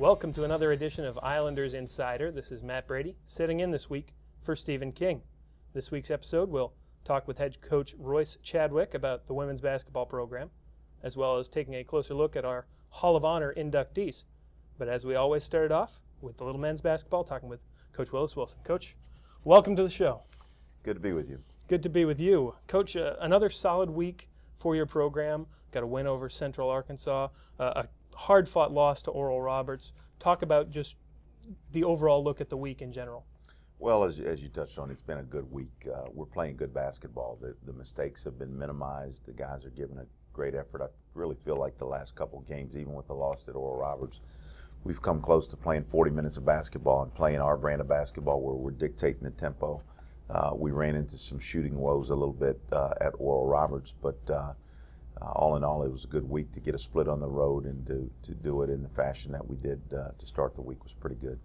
Welcome to another edition of Islanders Insider. This is Matt Brady, sitting in this week for Stephen King. This week's episode, we'll talk with head coach Royce Chadwick about the women's basketball program, as well as taking a closer look at our Hall of Honor inductees. But as we always started off with the little men's basketball, talking with Coach Wilson. Coach, welcome to the show. Good to be with you. Good to be with you. Coach, another solid week for your program. Got a win over Central Arkansas, a hard-fought loss to Oral Roberts. Talk about just the overall look at the week in general. Well, as you touched on, it's been a good week. We're playing good basketball. The mistakes have been minimized. The guys are giving a great effort. I really feel like the last couple of games, even with the loss at Oral Roberts, we've come close to playing 40 minutes of basketball and playing our brand of basketball where we're dictating the tempo. We ran into some shooting woes a little bit at Oral Roberts, but all in all, it was a good week to get a split on the road and to do it in the fashion that we did to start the week was pretty good.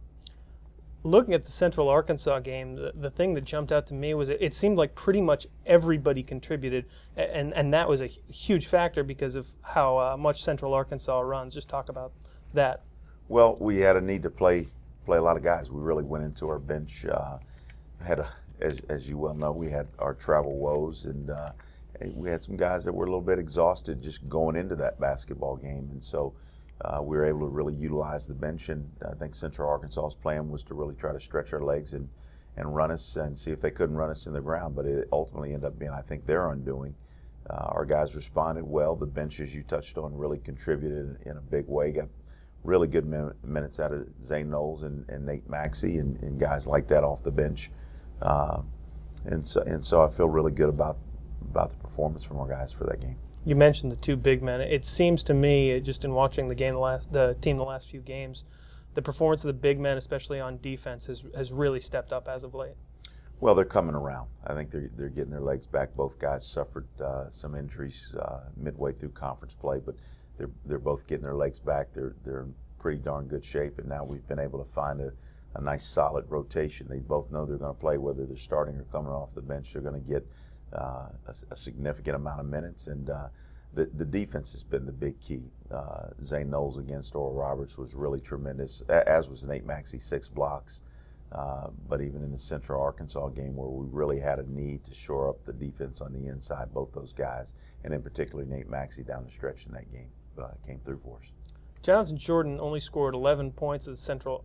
Looking at the Central Arkansas game, the thing that jumped out to me was it seemed like pretty much everybody contributed, and that was a huge factor because of how much Central Arkansas runs. Just talk about that. Well, we had a need to play a lot of guys. We really went into our bench. As you well know, we had our travel woes, and we had some guys that were a little bit exhausted just going into that basketball game, and so we were able to really utilize the bench. And I think Central Arkansas's plan was to really try to stretch our legs and run us and see if they couldn't run us in the ground. But it ultimately ended up being, I think, their undoing. Our guys responded well. The bench, as you touched on, really contributed in a big way. Got really good minutes out of Zane Knowles and Nate Maxey and guys like that off the bench. And so I feel really good about the performance from our guys for that game. You mentioned the two big men. It seems to me, just in watching the team the last few games, the performance of the big men, especially on defense, has really stepped up as of late. Well, they're coming around. I think they're getting their legs back. Both guys suffered some injuries midway through conference play, but they're both getting their legs back. They're in pretty darn good shape, and now we've been able to find a nice solid rotation. They both know they're going to play, whether they're starting or coming off the bench. They're going to get a significant amount of minutes, and the defense has been the big key. Zane Knowles against Oral Roberts was really tremendous, as was Nate Maxey, 6 blocks. But even in the Central Arkansas game where we really had a need to shore up the defense on the inside, both those guys, and in particular Nate Maxey down the stretch in that game, came through for us. Jonathan Jordan only scored 11 points at Central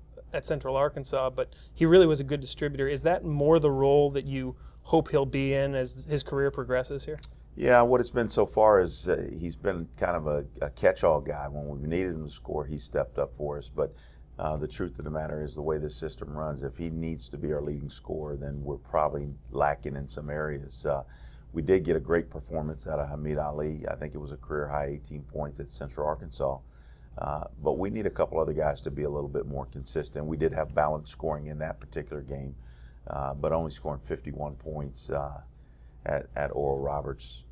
Arkansas, but he really was a good distributor. Is that more the role that you hope he'll be in as his career progresses here? Yeah, what it's been so far is he's been kind of a catch-all guy. When we've needed him to score, he's stepped up for us. But the truth of the matter is the way this system runs, if he needs to be our leading scorer, then we're probably lacking in some areas. We did get a great performance out of Hamid Ali. I think it was a career-high 18 points at Central Arkansas. But we need a couple other guys to be a little bit more consistent. We did have balanced scoring in that particular game, but only scoring 51 points at Oral Roberts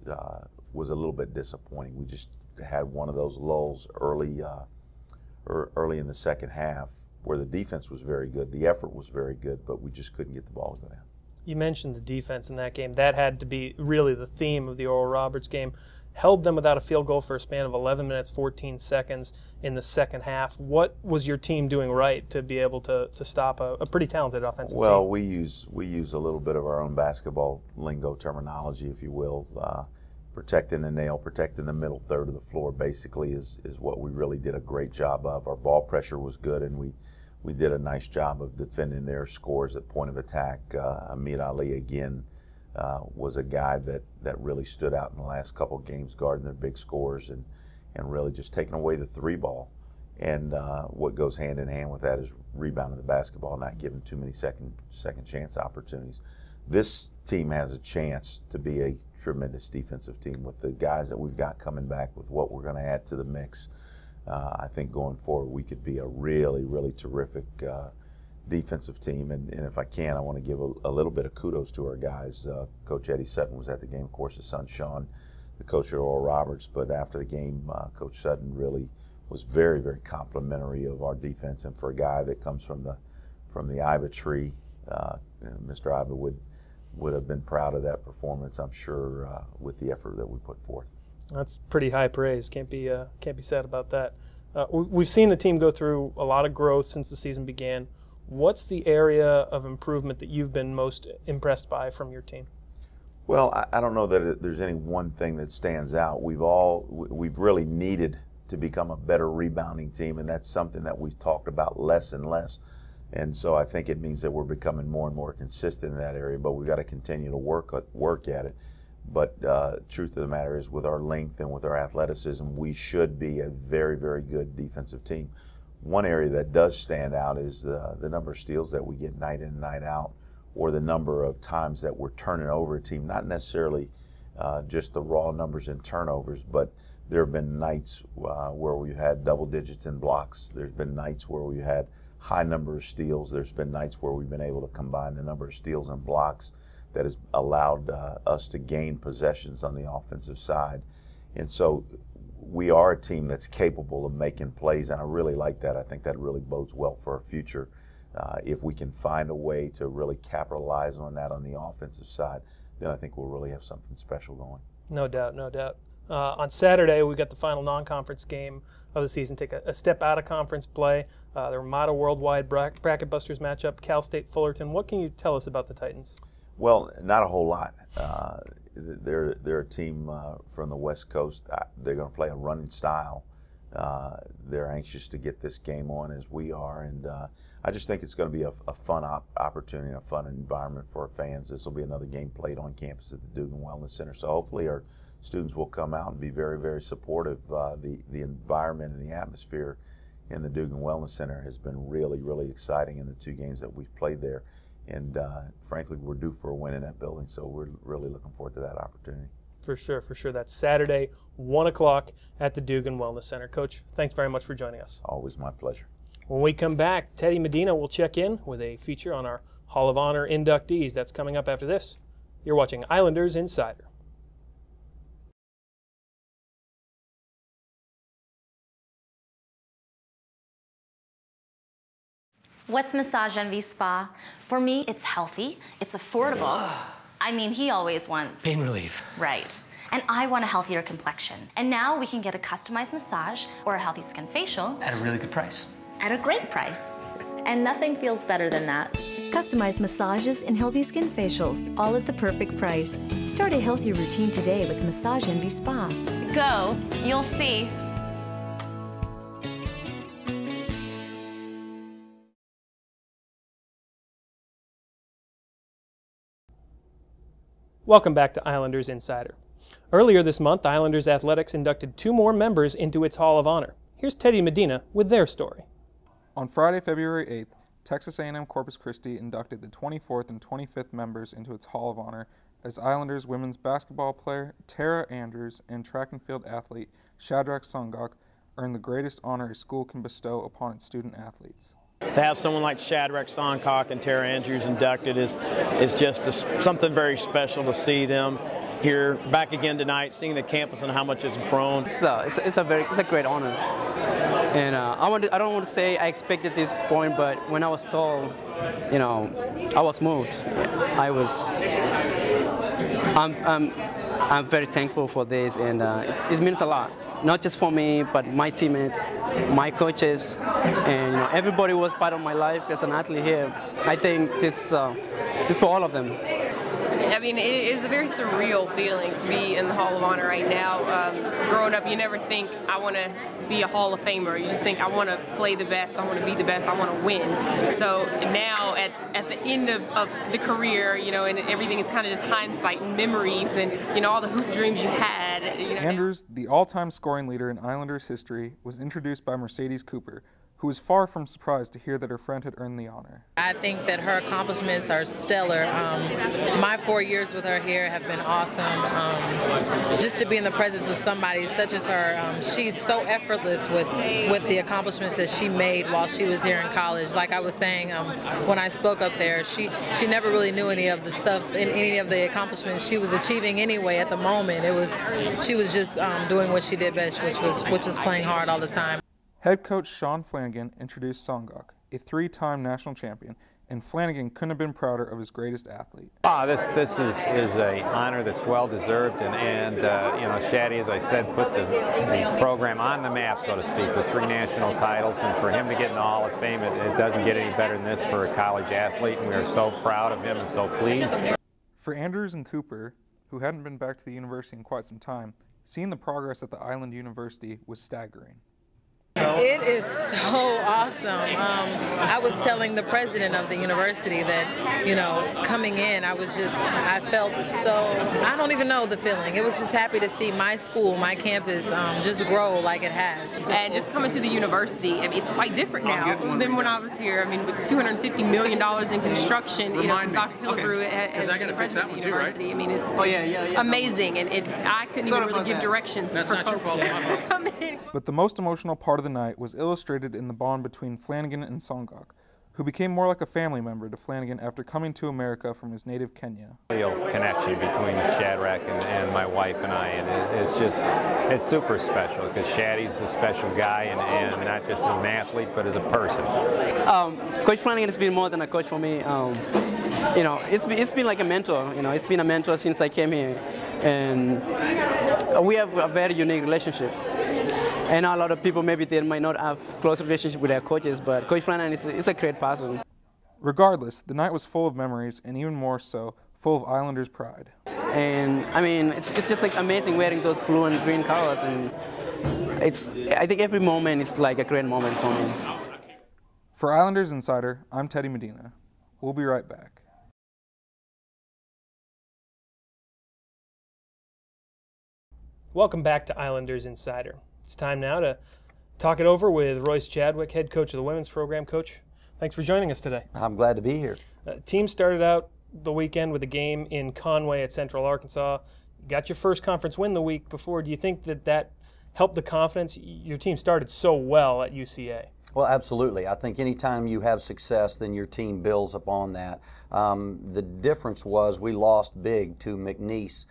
was a little bit disappointing. We just had one of those lulls early in the second half where the defense was very good, the effort was very good, but we just couldn't get the ball to go down. You mentioned the defense in that game. That had to be really the theme of the Oral Roberts game. Held them without a field goal for a span of 11 minutes, 14 seconds in the second half. What was your team doing right to be able to stop a pretty talented offensive team? Well, we use a little bit of our own basketball lingo terminology, if you will. Protecting the nail, protecting the middle third of the floor basically is what we really did a great job of. Our ball pressure was good, and we did a nice job of defending their scores at point of attack. Hamid Ali, again, was a guy that really stood out in the last couple of games, guarding their big scores and really just taking away the 3 ball. And what goes hand in hand with that is rebounding the basketball, not giving too many second chance opportunities. This team has a chance to be a tremendous defensive team with the guys that we've got coming back, with what we're going to add to the mix. I think going forward we could be a really, really terrific defensive team, and if I can, I want to give a little bit of kudos to our guys. Coach Eddie Sutton was at the game, of course, his son Sean, the coach at Oral Roberts, but after the game, Coach Sutton really was very, very complimentary of our defense, and for a guy that comes from the Iba tree, Mr. Iba would have been proud of that performance, I'm sure, with the effort that we put forth. That's pretty high praise. Can't be said about that. We've seen the team go through a lot of growth since the season began. What's the area of improvement that you've been most impressed by from your team? Well, I don't know that there's any one thing that stands out. We've really needed to become a better rebounding team, and that's something that we've talked about less and less. And so I think it means that we're becoming more and more consistent in that area, but we've got to continue to work at it. But truth of the matter is, with our length and with our athleticism, we should be a very, very good defensive team. One area that does stand out is the number of steals that we get night in and night out, or the number of times that we're turning over a team, not necessarily just the raw numbers in turnovers, but there have been nights where we've had double digits in blocks. There's been nights where we've had high number of steals. There's been nights where we've been able to combine the number of steals and blocks that has allowed us to gain possessions on the offensive side. And so we are a team that's capable of making plays, and I really like that. I think that really bodes well for our future. If we can find a way to really capitalize on that on the offensive side, then I think we'll really have something special going. No doubt, no doubt. On Saturday, we got the final non-conference game of the season. Take a step out of conference play. The Ramada Worldwide Bracket Busters matchup, Cal State Fullerton. What can you tell us about the Titans? Well, not a whole lot. They're a team from the West Coast. They're going to play a running style. They're anxious to get this game on as we are, and I just think it's going to be a fun opportunity and a fun environment for our fans. This will be another game played on campus at the Dugan Wellness Center, so hopefully our students will come out and be very, very supportive. The environment and the atmosphere in the Dugan Wellness Center has been really, really exciting in the two games that we've played there. And frankly, we're due for a win in that building, so we're really looking forward to that opportunity. For sure, for sure. That's Saturday, 1 o'clock at the Dugan Wellness Center. Coach, thanks very much for joining us. Always my pleasure. When we come back, Teddy Medina will check in with a feature on our Hall of Honor inductees. That's coming up after this. You're watching Islanders Insider. What's Massage Envy Spa? For me, it's healthy, it's affordable. I mean, he always wants pain relief. Right. And I want a healthier complexion. And now we can get a customized massage or a healthy skin facial. At a really good price. At a great price. And nothing feels better than that. Customized massages and healthy skin facials, all at the perfect price. Start a healthy routine today with Massage Envy Spa. Go, you'll see. Welcome back to Islanders Insider. Earlier this month, Islanders Athletics inducted 2 more members into its Hall of Honor. Here's Teddy Medina with their story. On Friday, February 8th, Texas A&M Corpus Christi inducted the 24th and 25th members into its Hall of Honor as Islanders women's basketball player Tara Andrews and track and field athlete Shadrach Sungok earned the greatest honor a school can bestow upon its student athletes. To have someone like Shadrach Sungok and Tara Andrews inducted is just something very special to see them here back again tonight, seeing the campus and how much it's grown. It's a great honor, and I don't want to say I expected this point, but when I was told, you know, I was moved. I'm very thankful for this, and it means a lot. Not just for me, but my teammates, my coaches, and everybody who was part of my life as an athlete here. I think this for all of them. I mean, it is a very surreal feeling to be in the Hall of Honor right now. Growing up, you never think, I want to be a Hall of Famer. You just think, I want to play the best, I want to be the best, I want to win. So now, at the end of the career, and everything is kind of just hindsight and memories and, all the hoop dreams you had. Andrews, the all-time scoring leader in Islanders history, was introduced by Mercedes Cooper, who was far from surprised to hear that her friend had earned the honor. I think that her accomplishments are stellar. My 4 years with her here have been awesome. Just to be in the presence of somebody such as her, she's so effortless with the accomplishments that she made while she was here in college. Like I was saying when I spoke up there, she never really knew any of the stuff, any of the accomplishments she was achieving anyway at the moment. She was just doing what she did best, which was playing hard all the time. Head coach Sean Flanagan introduced Sungok, a 3-time national champion and Flanagan couldn't have been prouder of his greatest athlete. This is an honor that's well deserved, and you know, Shaddy, as I said, put the program on the map, so to speak, with 3 national titles, and for him to get in the Hall of Fame, it doesn't get any better than this for a college athlete, and we are so proud of him and so pleased. For Andrews and Cooper, who hadn't been back to the university in quite some time, seeing the progress at the Island University was staggering. It is so awesome. I was telling the president of the university that, you know, coming in, I felt so, I don't even know the feeling. It was just happy to see my school, my campus, just grow like it has. And just coming to the university, I mean, it's quite different now than when I was here. I mean, with $250 million in construction, you know, since Dr. Killebrew has been the president of the university. I mean, it's amazing, and I couldn't even really give directions for folks coming in. But the most emotional part of the night was illustrated in the bond between Flanagan and Songok, who became more like a family member to Flanagan after coming to America from his native Kenya. Real connection between Chadwick and my wife and I, and it's super special because Shaddy's a special guy, and not just as an athlete, but as a person. Coach Flanagan has been more than a coach for me. You know, it's been like a mentor. You know, it's been a mentor since I came here, and we have a very unique relationship. And a lot of people, maybe they might not have close relationship with their coaches, but Coach Flanagan is a great person. Regardless, the night was full of memories, and even more so, full of Islanders' pride. And I mean, it's just like amazing wearing those blue and green colors, and I think every moment is like a great moment for me. For Islanders Insider, I'm Teddy Medina. We'll be right back. Welcome back to Islanders Insider. It's time now to talk it over with Royce Chadwick, head coach of the women's program. Coach, thanks for joining us today. I'm glad to be here. Team started out the weekend with a game in Conway at Central Arkansas. You got your first conference win the week before. Do you think that helped the confidence? Your team started so well at UCA. Well, absolutely. I think anytime you have success, then your team builds upon that. The difference was we lost big to McNeese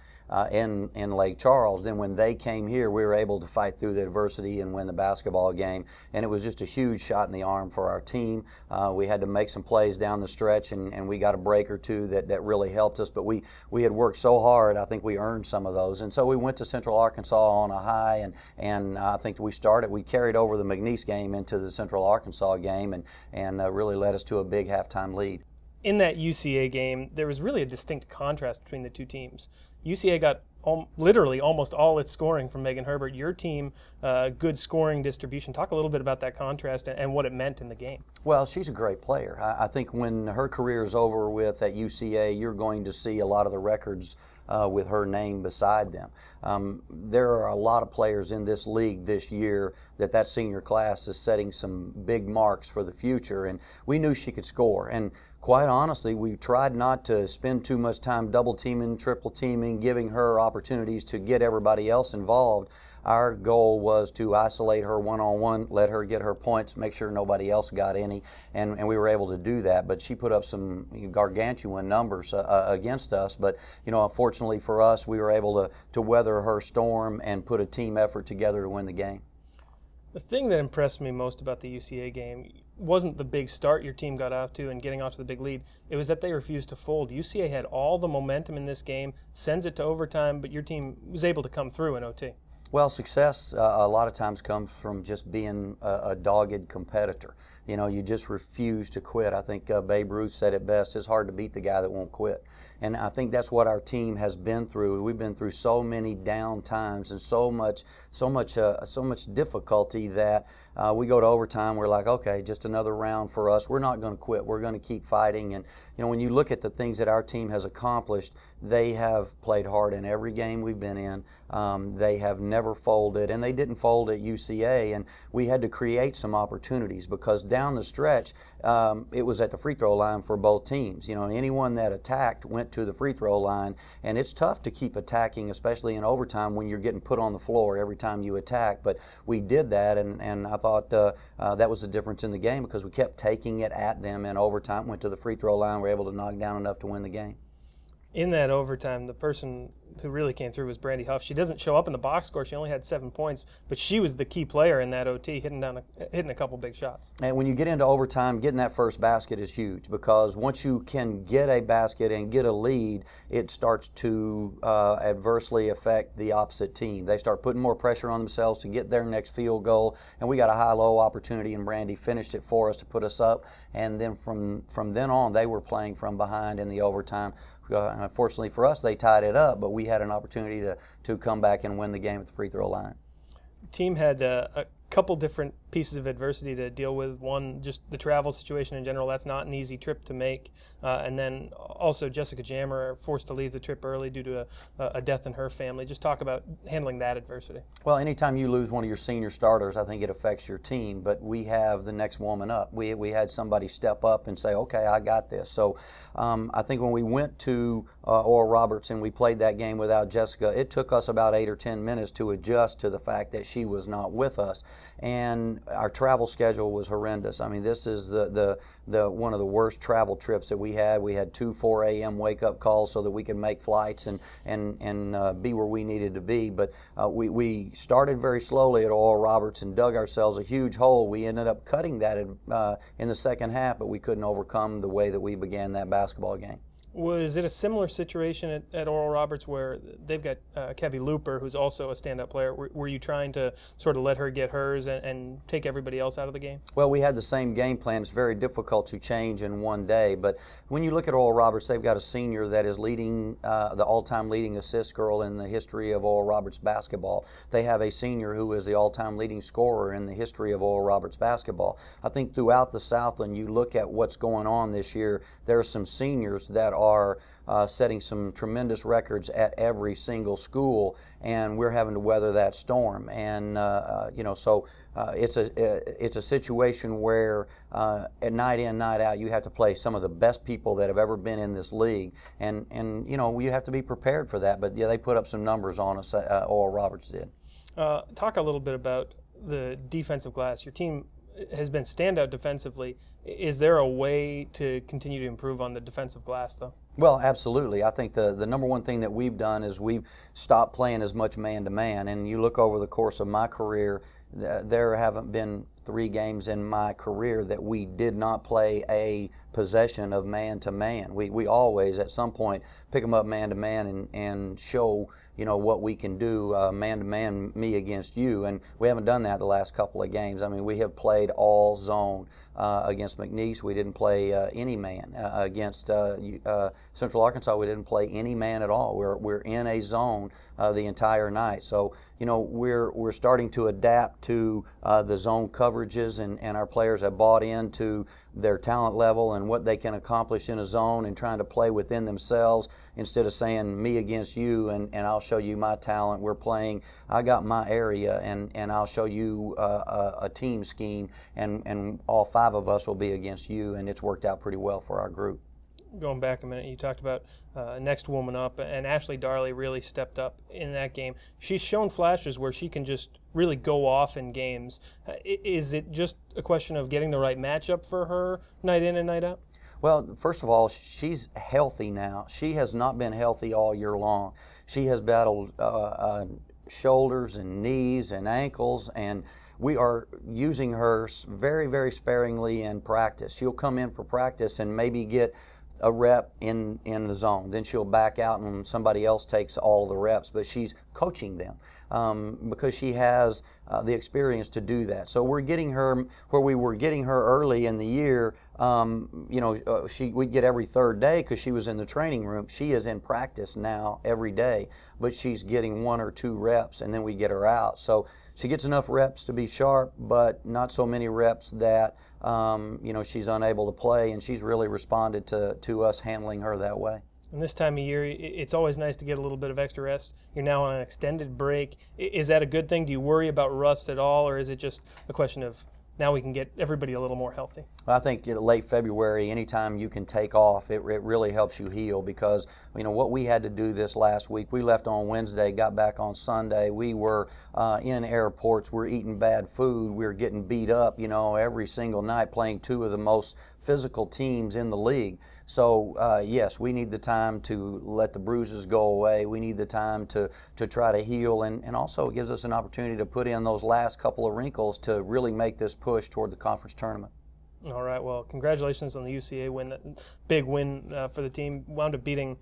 in Lake Charles. Then when they came here, we were able to fight through the adversity and win the basketball game. And it was just a huge shot in the arm for our team. We had to make some plays down the stretch, and we got a break or two that really helped us. But we had worked so hard, I think we earned some of those. And so we went to Central Arkansas on a high, and I think we carried over the McNeese game into the Central Arkansas game, and really led us to a big halftime lead. In that UCA game, there was really a distinct contrast between the two teams. UCA got literally almost all its scoring from Megan Herbert. Your team, good scoring distribution. Talk a little bit about that contrast and what it meant in the game. Well, she's a great player. I think when her career is over with at UCA, you're going to see a lot of the records with her name beside them. There are a lot of players in this league this year that senior class is setting some big marks for the future, and we knew she could score. And quite honestly, we tried not to spend too much time double teaming, triple teaming, giving her opportunities to get everybody else involved. Our goal was to isolate her one-on-one, let her get her points, make sure nobody else got any, and we were able to do that. But she put up some gargantuan numbers against us. But unfortunately for us, we were able to weather her storm and put a team effort together to win the game. The thing that impressed me most about the UCA game wasn't the big start your team got off to and getting off to the big lead. It was that they refused to fold. UCA had all the momentum in this game, sends it to overtime, but your team was able to come through in OT. Well, success a lot of times comes from just being a dogged competitor. You just refuse to quit. I think Babe Ruth said it best, it's hard to beat the guy that won't quit. And I think that's what our team has been through. We've been through so many down times and so much difficulty that we go to overtime. We're like, okay, just another round for us. We're not going to quit. We're going to keep fighting. And when you look at the things that our team has accomplished, they have played hard in every game we've been in. They have never folded, and they didn't fold at UCA. And we had to create some opportunities because down the stretch, it was at the free throw line for both teams. Anyone that attacked went to the free throw line, and it's tough to keep attacking, especially in overtime when you're getting put on the floor every time you attack. But we did that, and I thought that was the difference in the game because we kept taking it at them in overtime, went to the free throw line, were able to knock down enough to win the game. In that overtime, the person who really came through was Brandy Huff. She doesn't show up in the box score. She only had 7 points, but she was the key player in that OT, hitting a couple big shots. And when you get into overtime, getting that first basket is huge, because once you can get a basket and get a lead, it starts to adversely affect the opposite team. They start putting more pressure on themselves to get their next field goal, and we got a high-low opportunity, and Brandy finished it for us to put us up. And then from then on, they were playing from behind in the overtime. Unfortunately for us, they tied it up, but we had an opportunity to come back and win the game at the free throw line. Team had a couple different pieces of adversity to deal with. One, just the travel situation in general. That's not an easy trip to make. And then also Jessica Jammer forced to leave the trip early due to a death in her family. Just talk about handling that adversity. Well, anytime you lose one of your senior starters, I think it affects your team. But we have the next woman up. We had somebody step up and say, okay, I got this. So I think when we went to Oral Roberts and we played that game without Jessica, it took us about 8 or 10 minutes to adjust to the fact that she was not with us. And our travel schedule was horrendous. I mean, this is the one of the worst travel trips that we had. We had 2 4 a.m. wake-up calls so that we could make flights and be where we needed to be. But we started very slowly at Oral Roberts and dug ourselves a huge hole. We ended up cutting that in the second half, but we couldn't overcome the way that we began that basketball game. Was it a similar situation at Oral Roberts where they've got Kevy Looper, who's also a stand-up player? Were you trying to sort of let her get hers and take everybody else out of the game? Well, we had the same game plan. It's very difficult to change in one day. But when you look at Oral Roberts, they've got a senior that is leading the all-time leading assist girl in the history of Oral Roberts basketball. They have a senior who is the all-time leading scorer in the history of Oral Roberts basketball. I think throughout the Southland, you look at what's going on this year, there are some seniors that are setting some tremendous records at every single school, and we're having to weather that storm. And so it's a situation where at night in, night out, you have to play some of the best people that have ever been in this league, and you have to be prepared for that. But yeah, they put up some numbers on us. Oral Roberts did. Talk a little bit about the defensive glass. Your team has been standout defensively. Is there a way to continue to improve on the defensive glass, though? Well, absolutely. I think the number one thing that we've done is we've stopped playing as much man-to-man. And you look over the course of my career, there haven't been 3 games in my career that we did not play a possession of man-to-man. We always, at some point, pick them up man-to-man and show, what we can do man-to-man, me against you. And we haven't done that the last couple of games. I mean, we have played all zone against McNeese. We didn't play any man. Against Central Arkansas, we didn't play any man at all. We're in a zone the entire night. So, we're starting to adapt to the zone coverages, and our players have bought into their talent level and what they can accomplish in a zone, and trying to play within themselves instead of saying me against you and I'll show you my talent. We're playing, I got my area, and I'll show you a team scheme, and all 5 of us will be against you, and it's worked out pretty well for our group. Going back a minute, you talked about next woman up, and Ashley Darley really stepped up in that game. She's shown flashes where she can just really go off in games. Is it just a question of getting the right matchup for her night in and night out? Well, first of all, she's healthy now. She has not been healthy all year long. She has battled shoulders and knees and ankles, and we are using her very, very sparingly in practice. She'll come in for practice and maybe get a rep in the zone. Then she'll back out and somebody else takes all of the reps, but she's coaching them because she has the experience to do that. So we're getting her where we were getting her early in the year. We get every 3rd day because she was in the training room. She is in practice now every day, but she's getting 1 or 2 reps, and then we get her out. So she gets enough reps to be sharp, but not so many reps that she's unable to play, and she's really responded to us handling her that way. And this time of year, it's always nice to get a little bit of extra rest. You're now on an extended break. Is that a good thing? Do you worry about rust at all, or is it just a question of now we can get everybody a little more healthy. I think late February, anytime you can take off, it really helps you heal, because what we had to do this last week, we left on Wednesday, got back on Sunday. We were in airports, we're eating bad food, we're getting beat up, every single night, playing two of the most physical teams in the league. So yes, we need the time to let the bruises go away. We need the time to try to heal, and also it gives us an opportunity to put in those last couple of wrinkles to really make this push toward the conference tournament. All right, well, congratulations on the UCA win. Big win for the team. Wound up beating,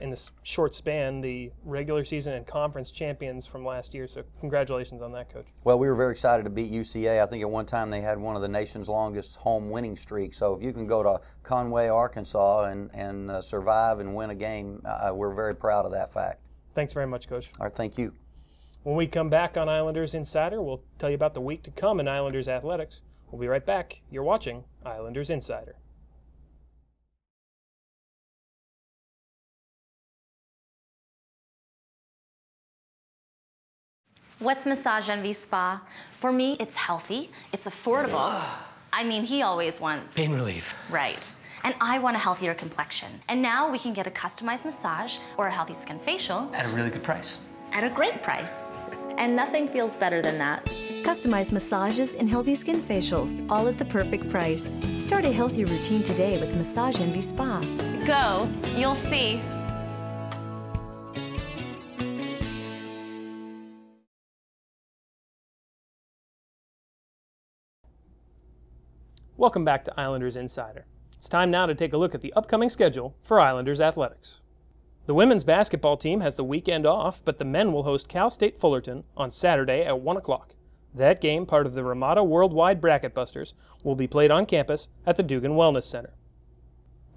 in this short span, the regular season and conference champions from last year. So congratulations on that, Coach. Well, we were very excited to beat UCA. I think at one time they had one of the nation's longest home winning streaks. So if you can go to Conway, Arkansas and survive and win a game, we're very proud of that fact. Thanks very much, Coach. All right, thank you. When we come back on Islanders Insider, we'll tell you about the week to come in Islanders athletics. We'll be right back. You're watching Islanders Insider. What's Massage Envy Spa? For me, it's healthy, it's affordable. I mean, he always wants pain relief. Right. And I want a healthier complexion. And now we can get a customized massage or a healthy skin facial. At a really good price. At a great price. And nothing feels better than that. Customized massages and healthy skin facials, all at the perfect price. Start a healthy routine today with Massage Envy Spa. Go, you'll see. Welcome back to Islanders Insider. It's time now to take a look at the upcoming schedule for Islanders athletics. The women's basketball team has the weekend off, but the men will host Cal State Fullerton on Saturday at 1 o'clock. That game, part of the Ramada Worldwide Bracket Busters, will be played on campus at the Dugan Wellness Center.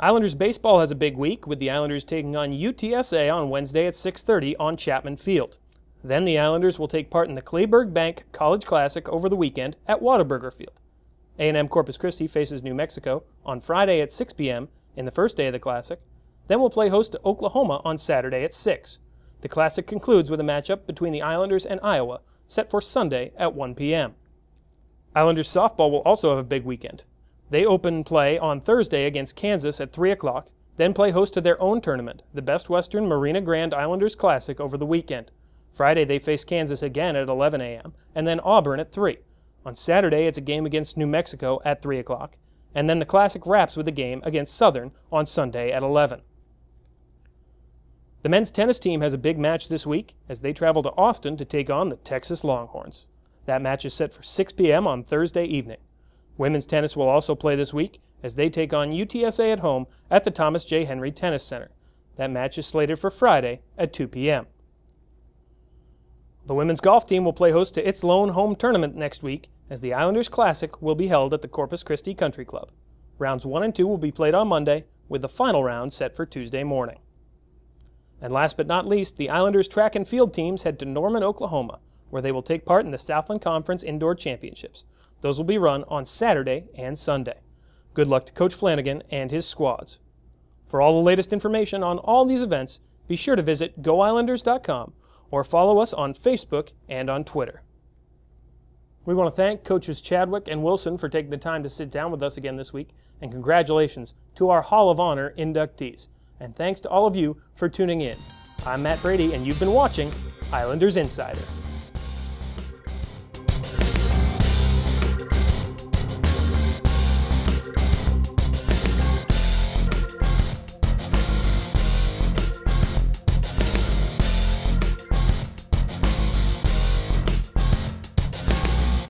Islanders baseball has a big week, with the Islanders taking on UTSA on Wednesday at 6:30 on Chapman Field. Then the Islanders will take part in the Kleberg Bank College Classic over the weekend at Whataburger Field. A&M Corpus Christi faces New Mexico on Friday at 6 p.m. in the first day of the Classic. Then we'll play host to Oklahoma on Saturday at 6. The Classic concludes with a matchup between the Islanders and Iowa, set for Sunday at 1 p.m. Islanders softball will also have a big weekend. They open play on Thursday against Kansas at 3 o'clock, then play host to their own tournament, the Best Western Marina Grand Islanders Classic, over the weekend. Friday they face Kansas again at 11 a.m., and then Auburn at 3. On Saturday, it's a game against New Mexico at 3 o'clock, and then the Classic wraps with a game against Southern on Sunday at 11. The men's tennis team has a big match this week as they travel to Austin to take on the Texas Longhorns. That match is set for 6 p.m. on Thursday evening. Women's tennis will also play this week as they take on UTSA at home at the Thomas J. Henry Tennis Center. That match is slated for Friday at 2 p.m. The women's golf team will play host to its lone home tournament next week as the Islanders Classic will be held at the Corpus Christi Country Club. Rounds 1 and 2 will be played on Monday, with the final round set for Tuesday morning. And last but not least, the Islanders track and field teams head to Norman, Oklahoma, where they will take part in the Southland Conference Indoor Championships. Those will be run on Saturday and Sunday. Good luck to Coach Flanagan and his squads. For all the latest information on all these events, be sure to visit GoIslanders.com or follow us on Facebook and on Twitter. We want to thank Coaches Chadwick and Wilson for taking the time to sit down with us again this week, and congratulations to our Hall of Honor inductees. And thanks to all of you for tuning in. I'm Matt Brady, and you've been watching Islanders Insider.